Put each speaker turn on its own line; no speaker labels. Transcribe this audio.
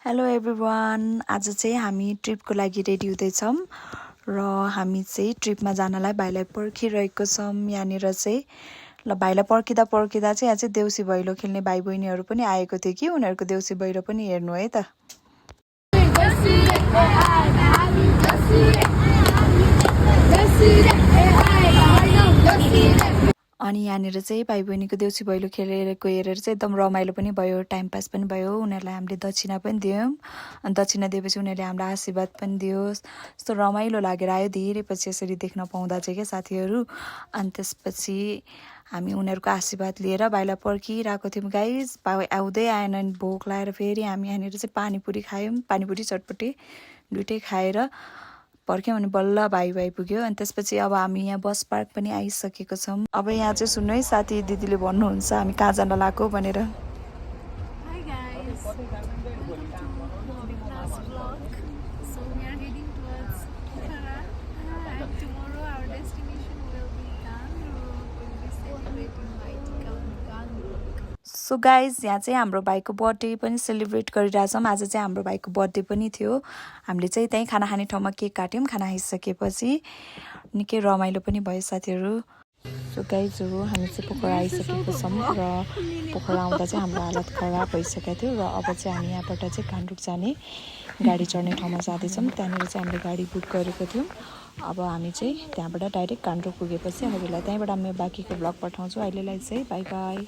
Hello everyone, आज चाहिँ हामी ट्रिपको लागि रेडी हुँदैछौँ र हामी चाहिँ ट्रिपमा जानलाई भाइलाई पर्खिरहेको छौँ। यहाँनिर चाहिँ ल भाइलाई पर्खिँदा चाहिँ यहाँ चाहिँ देउसी भैलो खेल्ने भाइ बहिनीहरू पनि आएको थियो कि उनीहरूको देउसी भैलो पनि हेर्नु है त। अनि यहाँनिर चाहिँ भाइ बहिनीको देउसी भैलो खेलेको हेरेर चाहिँ एकदम रमाइलो पनि भयो, टाइम पास पनि भयो। उनीहरूलाई हामीले दक्षिणा पनि दियौँ अनि दक्षिणा दिएपछि उनीहरूले हामीलाई आशीर्वाद पनि दियो। यस्तो रमाइलो लागेर आयो धेरै पछि यसरी देख्न पाउँदा चाहिँ क्या साथीहरू। अनि त्यसपछि हामी उनीहरूको आशीर्वाद लिएर भाइलाई पर्खिरहेको थियौँ गाइज। भाइ आउँदै आएन अनि भोक लागेर फेरि हामी यहाँनिर चाहिँ पानीपुरी खायौँ। पानीपुरी चटपटी दुइटै खाएर पर्ख्यौँ अनि बल्ल भाइ पुग्यो। अनि त्यसपछि अब हामी यहाँ बस पार्क पनि आइसकेको छौँ। अब यहाँ चाहिँ सुन्नु है साथी, दिदीले भन्नुहुन्छ हामी कहाँ जान लाग्यो भनेर।
Hi guys, welcome to Bobby's vlog. So we are heading towards Pokhara and tomorrow our destination will be Gangtok. We'll be celebrating Gangtok.
So guys यहाँ चाहिँ हाम्रो भाइको बर्थडे पनि सेलिब्रेट गरिरहेछौँ। आज चाहिँ हाम्रो भाइको बर्थडे पनि थियो। हामीले चाहिँ त्यहीँ खाना खाने ठाउँमा केक काट्यौँ। खाना खाइसकेपछि निकै रमाइलो पनि भयो साथीहरू। सो गाइजहरू हामी चाहिँ पोखरा आइसकेको छौँ र पोखरा आउँदा चाहिँ हाम्रो हालत खराब भइसकेको थियो र अब चाहिँ हामी यहाँबाट चाहिँ गान्तोक जाने गाडी चढ्ने ठाउँमा जाँदैछौँ। त्यहाँनिर चाहिँ हामीले गाडी बुक गरेको थियौँ। अब हामी चाहिँ त्यहाँबाट डाइरेक्ट गान्तोक पुगेपछि हामीलाई त्यहीँबाट म बाँकीको ब्लग पठाउँछु। अहिलेलाई चाहिँ बाई बाई।